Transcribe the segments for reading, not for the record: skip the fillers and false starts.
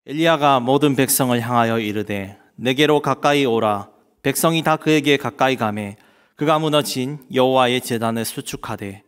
엘리야가 모든 백성을 향하여 이르되 내게로 가까이 오라. 백성이 다 그에게 가까이 가매 그가 무너진 여호와의 제단을 수축하되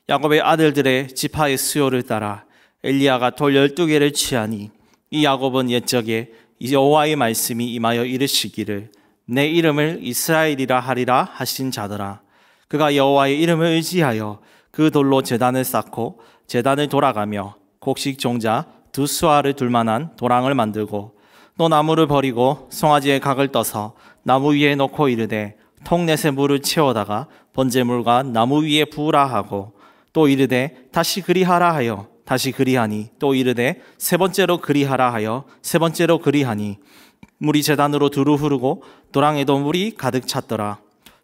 야곱의 아들들의 지파의 수요를 따라 엘리야가 돌 12개를 취하니 이 야곱은 옛적에 여호와의 말씀이 임하여 이르시기를 내 이름을 이스라엘이라 하리라 하신 자더라. 그가 여호와의 이름을 의지하여 그 돌로 제단을 쌓고 제단을 돌아가며 곡식 종자 2수아를 둘 만한 도랑을 만들고 또 나무를 버리고 송아지의 각을 떠서 나무 위에 놓고 이르되 통넷에 물을 채워다가 번제물과 나무 위에 부으라 하고 또 이르되 다시 그리하라 하여 다시 그리하니 또 이르되 세 번째로 그리하라 하여 세 번째로 그리하니 물이 제단으로 두루 흐르고 도랑에도 물이 가득 찼더라.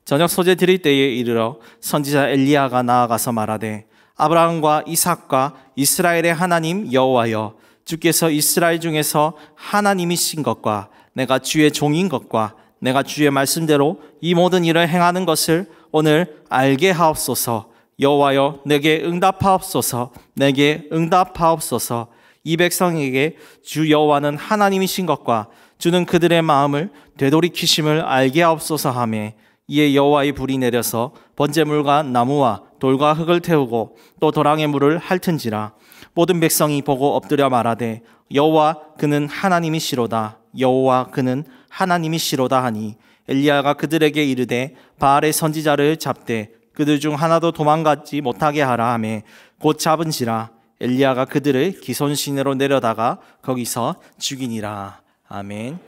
저녁 소재 드릴 때에 이르러 선지자 엘리야가 나아가서 말하되 아브라함과 이삭과 이스라엘의 하나님 여호와여, 주께서 이스라엘 중에서 하나님이신 것과 내가 주의 종인 것과 내가 주의 말씀대로 이 모든 일을 행하는 것을 오늘 알게 하옵소서. 여호와여, 내게 응답하옵소서. 내게 응답하옵소서. 이 백성에게 주 여호와는 하나님이신 것과 주는 그들의 마음을 되돌이키심을 알게 하옵소서 하며 이에 여호와의 불이 내려서 번제물과 나무와 돌과 흙을 태우고 또 도랑의 물을 핥은지라. 모든 백성이 보고 엎드려 말하되 여호와 그는 하나님이시로다. 여호와 그는 하나님이시로다 하니 엘리야가 그들에게 이르되 바알의 선지자를 잡되 그들 중 하나도 도망가지 못하게 하라 하며 곧 잡은지라. 엘리야가 그들을 기손 시내로 내려다가 거기서 죽이니라. 아멘.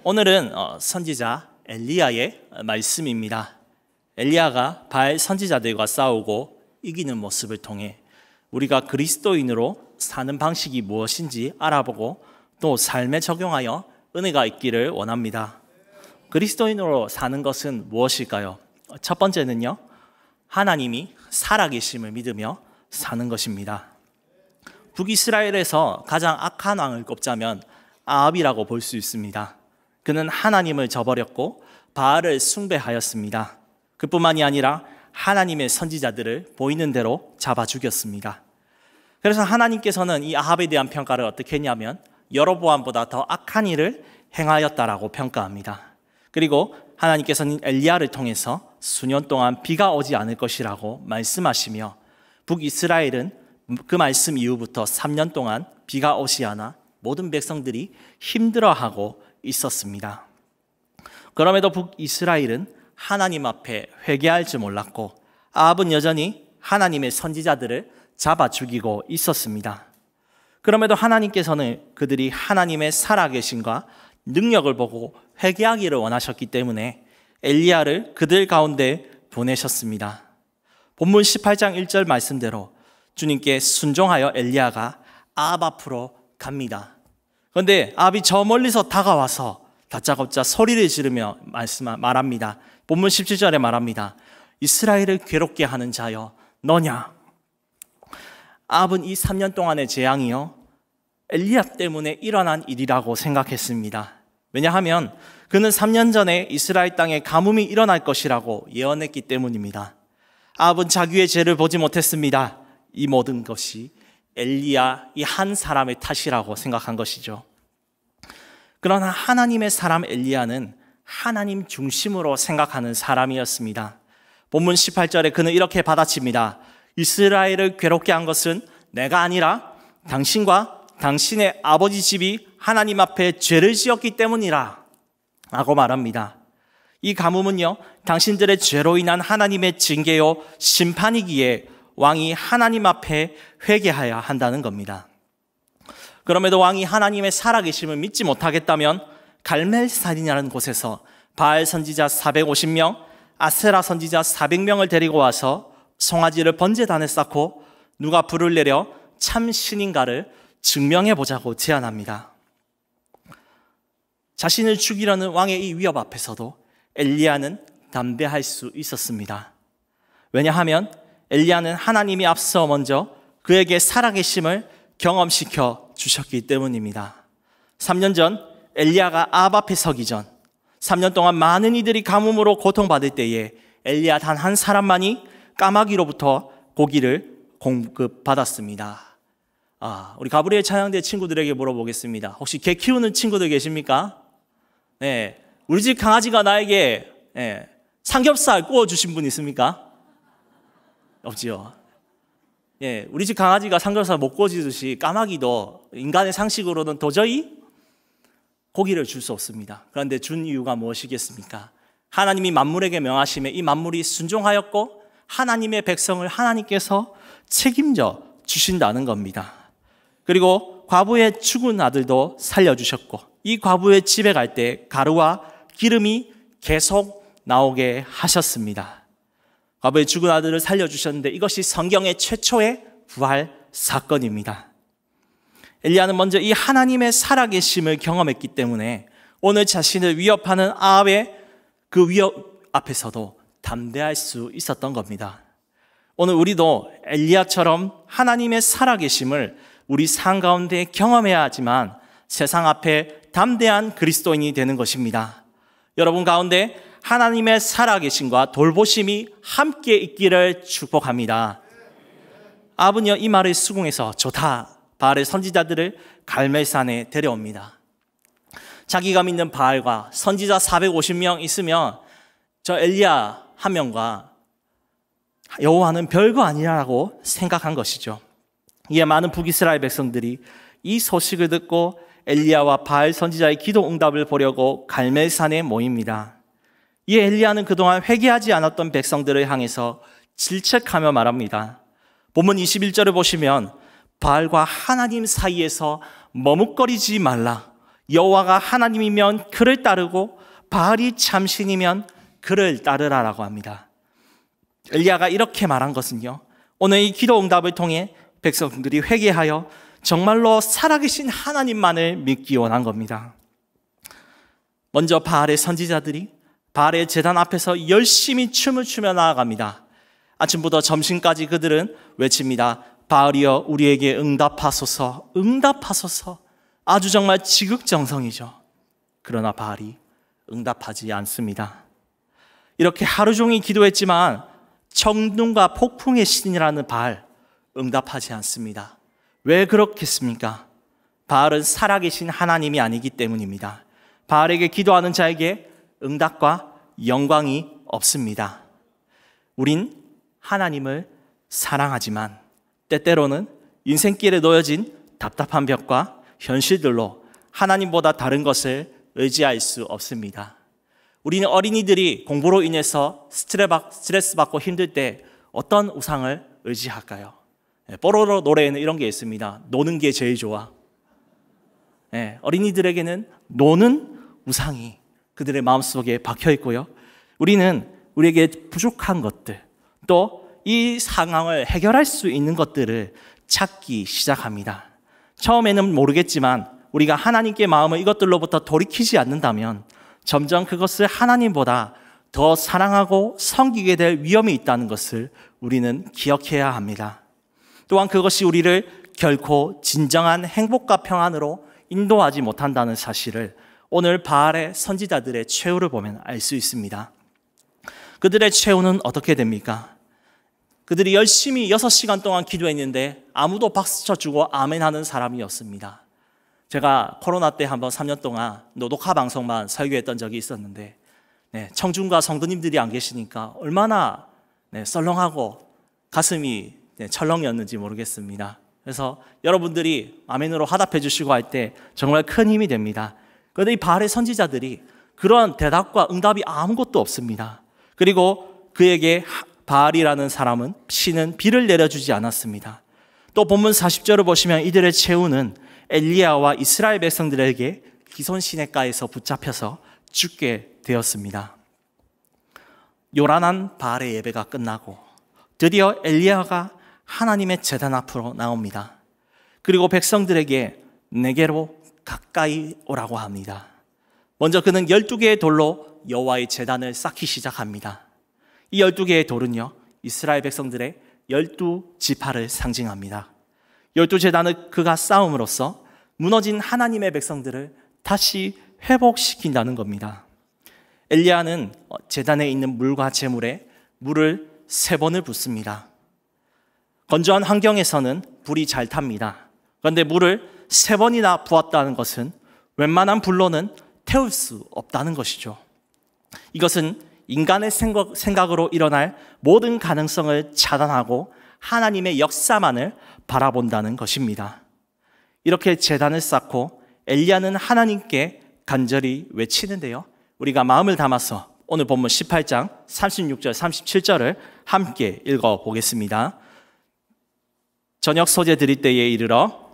오늘은 선지자 엘리야의 말씀입니다. 엘리야가 바알 선지자들과 싸우고 이기는 모습을 통해 우리가 그리스도인으로 사는 방식이 무엇인지 알아보고 또 삶에 적용하여 은혜가 있기를 원합니다. 그리스도인으로 사는 것은 무엇일까요? 첫 번째는요, 하나님이 살아계심을 믿으며 사는 것입니다. 북이스라엘에서 가장 악한 왕을 꼽자면 아합이라고 볼 수 있습니다. 그는 하나님을 저버렸고 바알을 숭배하였습니다. 그뿐만이 아니라 하나님의 선지자들을 보이는 대로 잡아 죽였습니다. 그래서 하나님께서는 이 아합에 대한 평가를 어떻게 했냐면 여로보암보다 더 악한 일을 행하였다라고 평가합니다. 그리고 하나님께서는 엘리야를 통해서 수년 동안 비가 오지 않을 것이라고 말씀하시며 북이스라엘은 그 말씀 이후부터 3년 동안 비가 오지 않아 모든 백성들이 힘들어하고 있었습니다. 그럼에도 북이스라엘은 하나님 앞에 회개할 줄 몰랐고 아합은 여전히 하나님의 선지자들을 잡아 죽이고 있었습니다. 그럼에도 하나님께서는 그들이 하나님의 살아계심과 능력을 보고 회개하기를 원하셨기 때문에 엘리야를 그들 가운데 보내셨습니다. 본문 18장 1절 말씀대로 주님께 순종하여 엘리야가 아합 앞으로 갑니다. 그런데 아합이 저 멀리서 다가와서 다짜고짜 소리를 지르며 말합니다. 본문 17절에 말합니다. 이스라엘을 괴롭게 하는 자여 너냐? 아합은 이 3년 동안의 재앙이요 엘리야 때문에 일어난 일이라고 생각했습니다. 왜냐하면 그는 3년 전에 이스라엘 땅에 가뭄이 일어날 것이라고 예언했기 때문입니다. 아합은 자기의 죄를 보지 못했습니다. 이 모든 것이 엘리야 이 한 사람의 탓이라고 생각한 것이죠. 그러나 하나님의 사람 엘리야는 하나님 중심으로 생각하는 사람이었습니다. 본문 18절에 그는 이렇게 받아칩니다. 이스라엘을 괴롭게 한 것은 내가 아니라 당신과 당신의 아버지 집이 하나님 앞에 죄를 지었기 때문이라 라고 말합니다. 이 가뭄은요, 당신들의 죄로 인한 하나님의 징계요 심판이기에 왕이 하나님 앞에 회개해야 한다는 겁니다. 그럼에도 왕이 하나님의 살아계심을 믿지 못하겠다면 갈멜산이라는 곳에서 바알 선지자 450명, 아세라 선지자 400명을 데리고 와서 송아지를 번제단에 쌓고 누가 불을 내려 참 신인가를 증명해 보자고 제안합니다. 자신을 죽이려는 왕의 이 위협 앞에서도 엘리야는 담대할 수 있었습니다. 왜냐하면 엘리야는 하나님이 앞서 먼저 그에게 살아계심을 경험시켜 주셨기 때문입니다. 3년 전 엘리야가 아합 앞에 서기 전 3년 동안 많은 이들이 가뭄으로 고통받을 때에 엘리야 단 한 사람만이 까마귀로부터 고기를 공급받았습니다. 우리 가브리엘 찬양대 친구들에게 물어보겠습니다. 혹시 개 키우는 친구들 계십니까? 네, 우리 집 강아지가 나에게 삼겹살 구워주신 분 있습니까? 없지요. 예, 우리 집 강아지가 삼겹살 못 구워주듯이 까마귀도 인간의 상식으로는 도저히 고기를 줄 수 없습니다. 그런데 준 이유가 무엇이겠습니까? 하나님이 만물에게 명하심에 이 만물이 순종하였고 하나님의 백성을 하나님께서 책임져 주신다는 겁니다. 그리고 과부의 죽은 아들도 살려주셨고 이 과부의 집에 갈 때 가루와 기름이 계속 나오게 하셨습니다. 과부의 죽은 아들을 살려주셨는데 이것이 성경의 최초의 부활 사건입니다. 엘리야는 먼저 이 하나님의 살아계심을 경험했기 때문에 오늘 자신을 위협하는 아합의 그 위협 앞에서도 담대할 수 있었던 겁니다. 오늘 우리도 엘리야처럼 하나님의 살아계심을 우리 삶 가운데 경험해야 하지만 세상 앞에 담대한 그리스도인이 되는 것입니다. 여러분 가운데 하나님의 살아계심과 돌보심이 함께 있기를 축복합니다. 아합은요 이 말을 수긍해서 좋다. 바알의 선지자들을 갈멜산에 데려옵니다. 자기가 믿는 바알과 선지자 450명 있으면 저 엘리야 한 명과 여호와는 별거 아니라고 생각한 것이죠. 이에 많은 북이스라엘 백성들이 이 소식을 듣고 엘리야와 바알 선지자의 기도 응답을 보려고 갈멜산에 모입니다. 이에 엘리야는 그동안 회개하지 않았던 백성들을 향해서 질책하며 말합니다. 본문 21절을 보시면 바알과 하나님 사이에서 머뭇거리지 말라. 여호와가 하나님이면 그를 따르고 바알이 참신이면 그를 따르라라고 합니다. 엘리야가 이렇게 말한 것은요, 오늘 이 기도 응답을 통해 백성들이 회개하여 정말로 살아계신 하나님만을 믿기 원한 겁니다. 먼저 바알의 선지자들이 바알의 제단 앞에서 열심히 춤을 추며 나아갑니다. 아침부터 점심까지 그들은 외칩니다. 바알이여 우리에게 응답하소서, 응답하소서. 아주 정말 지극정성이죠. 그러나 바알이 응답하지 않습니다. 이렇게 하루 종일 기도했지만 청둥과 폭풍의 신이라는 바알 응답하지 않습니다. 왜 그렇겠습니까? 바알은 살아계신 하나님이 아니기 때문입니다. 바알에게 기도하는 자에게 응답과 영광이 없습니다. 우린 하나님을 사랑하지만 때때로는 인생길에 놓여진 답답한 벽과 현실들로 하나님보다 다른 것을 의지할 수 없습니다. 우리는 어린이들이 공부로 인해서 스트레스 받고 힘들 때 어떤 우상을 의지할까요? 뽀로로 노래에는 이런 게 있습니다. 노는 게 제일 좋아. 어린이들에게는 노는 우상이 그들의 마음속에 박혀 있고요. 우리는 우리에게 부족한 것들, 또 이 상황을 해결할 수 있는 것들을 찾기 시작합니다. 처음에는 모르겠지만 우리가 하나님께 마음을 이것들로부터 돌이키지 않는다면 점점 그것을 하나님보다 더 사랑하고 섬기게 될 위험이 있다는 것을 우리는 기억해야 합니다. 또한 그것이 우리를 결코 진정한 행복과 평안으로 인도하지 못한다는 사실을 오늘 바알의 선지자들의 최후를 보면 알 수 있습니다. 그들의 최후는 어떻게 됩니까? 그들이 열심히 6시간 동안 기도했는데 아무도 박수 쳐주고 아멘 하는 사람이 없습니다. 제가 코로나 때 한번 3년 동안 녹화 방송만 설교했던 적이 있었는데 청중과 성도님들이 안 계시니까 얼마나 썰렁하고 가슴이 철렁이었는지 모르겠습니다. 그래서 여러분들이 아멘으로 화답해 주시고 할 때 정말 큰 힘이 됩니다. 그런데 이 바알의 선지자들이 그런 대답과 응답이 아무것도 없습니다. 그리고 그에게 바알이라는 사람은 신은 비를 내려주지 않았습니다. 또 본문 40절을 보시면 이들의 최후는 엘리야와 이스라엘 백성들에게 기손 시냇가에서 붙잡혀서 죽게 되었습니다. 요란한 바알의 예배가 끝나고 드디어 엘리야가 하나님의 제단 앞으로 나옵니다. 그리고 백성들에게 내게로 가까이 오라고 합니다. 먼저 그는 12개의 돌로 여호와의 제단을 쌓기 시작합니다. 이 12개의 돌은요, 이스라엘 백성들의 12지파를 상징합니다. 12제단을 그가 쌓음으로써 무너진 하나님의 백성들을 다시 회복시킨다는 겁니다. 엘리야는 제단에 있는 물과 제물에 물을 3번을 붓습니다. 건조한 환경에서는 불이 잘 탑니다. 그런데 물을 3번이나 부었다는 것은 웬만한 불로는 태울 수 없다는 것이죠. 이것은 인간의 생각으로 일어날 모든 가능성을 차단하고 하나님의 역사만을 바라본다는 것입니다. 이렇게 제단을 쌓고 엘리야는 하나님께 간절히 외치는데요. 우리가 마음을 담아서 오늘 본문 18장 36절, 37절을 함께 읽어보겠습니다. 저녁 소재 드릴 때에 이르러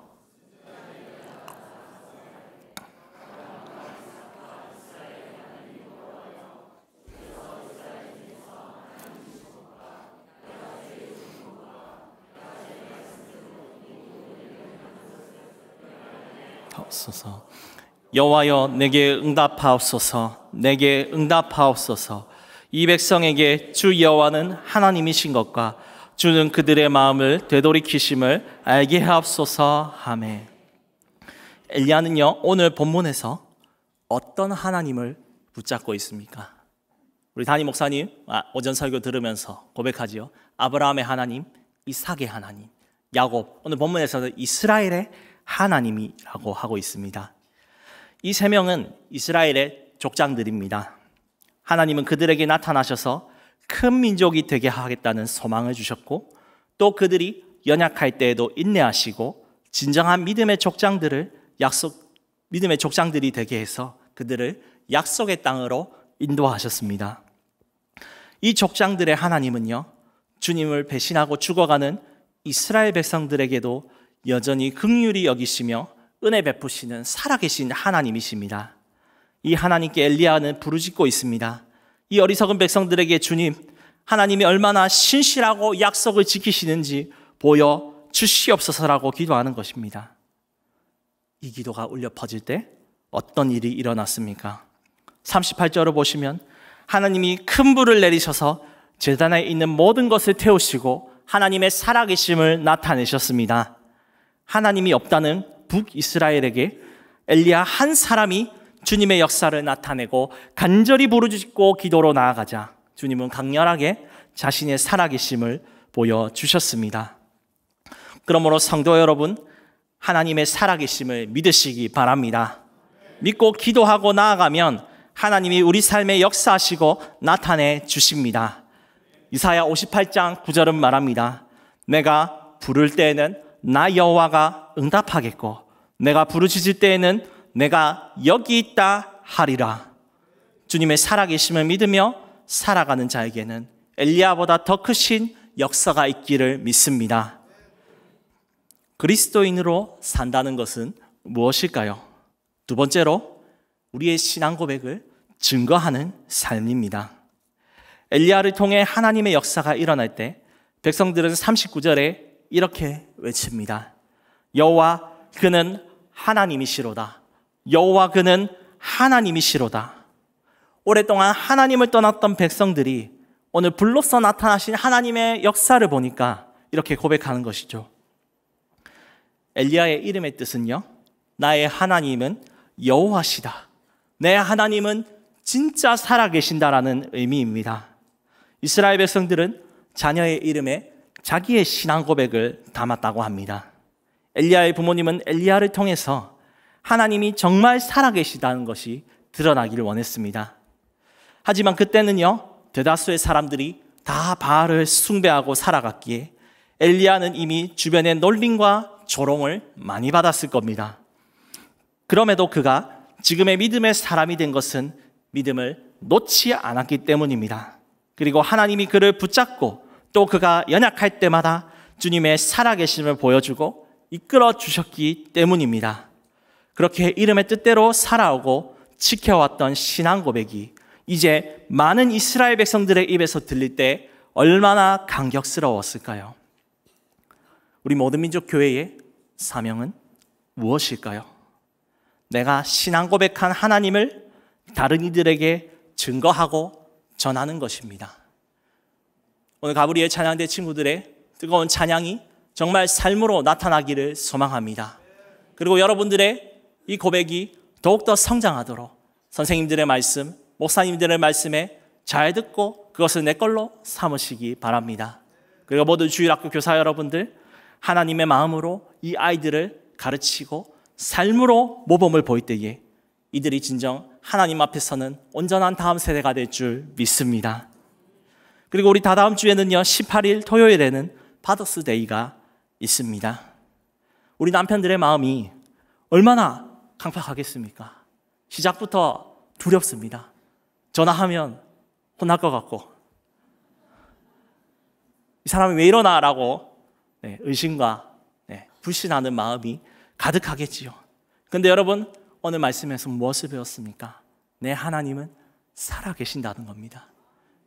여호와여 내게 응답하옵소서. 내게 응답하옵소서. 이 백성에게 주 여호와는 하나님이신 것과 주는 그들의 마음을 되돌이키심을 알게 하옵소서. 아멘. 엘리야는요, 오늘 본문에서 어떤 하나님을 붙잡고 있습니까? 우리 담임 목사님 오전 설교 들으면서 고백하지요. 아브라함의 하나님, 이삭의 하나님, 야곱, 오늘 본문에서는 이스라엘의 하나님이라고 하고 있습니다. 이 3명은 이스라엘의 족장들입니다. 하나님은 그들에게 나타나셔서 큰 민족이 되게 하겠다는 소망을 주셨고, 또 그들이 연약할 때에도 인내하시고 진정한 믿음의 족장들이 되게 해서 그들을 약속의 땅으로 인도하셨습니다. 이 족장들의 하나님은요, 주님을 배신하고 죽어가는 이스라엘 백성들에게도 여전히 긍휼히 여기시며 은혜 베푸시는 살아계신 하나님이십니다. 이 하나님께 엘리야는 부르짖고 있습니다. 이 어리석은 백성들에게 주님, 하나님이 얼마나 신실하고 약속을 지키시는지 보여주시옵소서라고 기도하는 것입니다. 이 기도가 울려 퍼질 때 어떤 일이 일어났습니까? 38절을 보시면 하나님이 큰 불을 내리셔서 제단에 있는 모든 것을 태우시고 하나님의 살아계심을 나타내셨습니다. 하나님이 없다는 북이스라엘에게 엘리야 한 사람이 주님의 역사를 나타내고 간절히 부르짖고 기도로 나아가자 주님은 강렬하게 자신의 살아계심을 보여주셨습니다. 그러므로 성도 여러분, 하나님의 살아계심을 믿으시기 바랍니다. 믿고 기도하고 나아가면 하나님이 우리 삶에 역사하시고 나타내 주십니다. 이사야 58장 9절은 말합니다. 내가 부를 때에는 나 여호와가 응답하겠고 내가 부르짖을 때에는 내가 여기 있다 하리라. 주님의 살아계심을 믿으며 살아가는 자에게는 엘리야보다 더 크신 역사가 있기를 믿습니다. 그리스도인으로 산다는 것은 무엇일까요? 두 번째로 우리의 신앙 고백을 증거하는 삶입니다. 엘리야를 통해 하나님의 역사가 일어날 때 백성들은 39절에 이렇게 외칩니다. 여호와 그는 하나님이시로다. 여호와 그는 하나님이시로다. 오랫동안 하나님을 떠났던 백성들이 오늘 불로써 나타나신 하나님의 역사를 보니까 이렇게 고백하는 것이죠. 엘리야의 이름의 뜻은요, 나의 하나님은 여호와시다. 내 하나님은 진짜 살아계신다라는 의미입니다. 이스라엘 백성들은 자녀의 이름에 자기의 신앙 고백을 담았다고 합니다. 엘리야의 부모님은 엘리야를 통해서 하나님이 정말 살아계시다는 것이 드러나기를 원했습니다. 하지만 그때는요, 대다수의 사람들이 다 바알을 숭배하고 살아갔기에 엘리야는 이미 주변의 놀림과 조롱을 많이 받았을 겁니다. 그럼에도 그가 지금의 믿음의 사람이 된 것은 믿음을 놓지 않았기 때문입니다. 그리고 하나님이 그를 붙잡고 또 그가 연약할 때마다 주님의 살아계심을 보여주고 이끌어 주셨기 때문입니다. 그렇게 이름의 뜻대로 살아오고 지켜왔던 신앙 고백이 이제 많은 이스라엘 백성들의 입에서 들릴 때 얼마나 감격스러웠을까요? 우리 모든 민족 교회의 사명은 무엇일까요? 내가 신앙 고백한 하나님을 다른 이들에게 증거하고 전하는 것입니다. 오늘 가브리엘 찬양대 친구들의 뜨거운 찬양이 정말 삶으로 나타나기를 소망합니다. 그리고 여러분들의 이 고백이 더욱더 성장하도록 선생님들의 말씀, 목사님들의 말씀에 잘 듣고 그것을 내 걸로 삼으시기 바랍니다. 그리고 모든 주일학교 교사 여러분들, 하나님의 마음으로 이 아이들을 가르치고 삶으로 모범을 보일 때에 이들이 진정 하나님 앞에서는 온전한 다음 세대가 될 줄 믿습니다. 그리고 우리 다다음 주에는요, 18일 토요일에는 파더스 데이가 있습니다. 우리 남편들의 마음이 얼마나 강팍하겠습니까? 시작부터 두렵습니다. 전화하면 혼날 것 같고, 이 사람이 왜 이러나 라고 의심과 불신하는 마음이 가득하겠지요. 그런데 여러분, 오늘 말씀에서 무엇을 배웠습니까? 내 하나님은 살아계신다는 겁니다.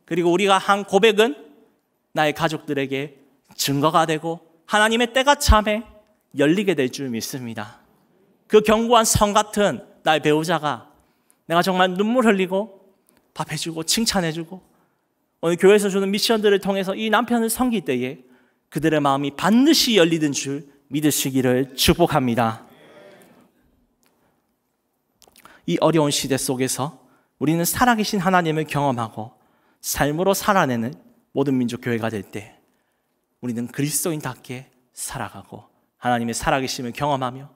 그리고 우리가 한 고백은 나의 가족들에게 증거가 되고 하나님의 때가 참에 열리게 될 줄 믿습니다. 그 견고한 성 같은 나의 배우자가 내가 정말 눈물 흘리고 밥 해주고 칭찬해주고 오늘 교회에서 주는 미션들을 통해서 이 남편을 섬길 때에 그들의 마음이 반드시 열리는 줄 믿으시기를 축복합니다. 이 어려운 시대 속에서 우리는 살아계신 하나님을 경험하고 삶으로 살아내는 모든 민족 교회가 될 때 우리는 그리스도인답게 살아가고 하나님의 살아계심을 경험하며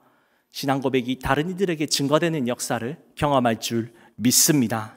신앙 고백이 다른 이들에게 증거되는 역사를 경험할 줄 믿습니다.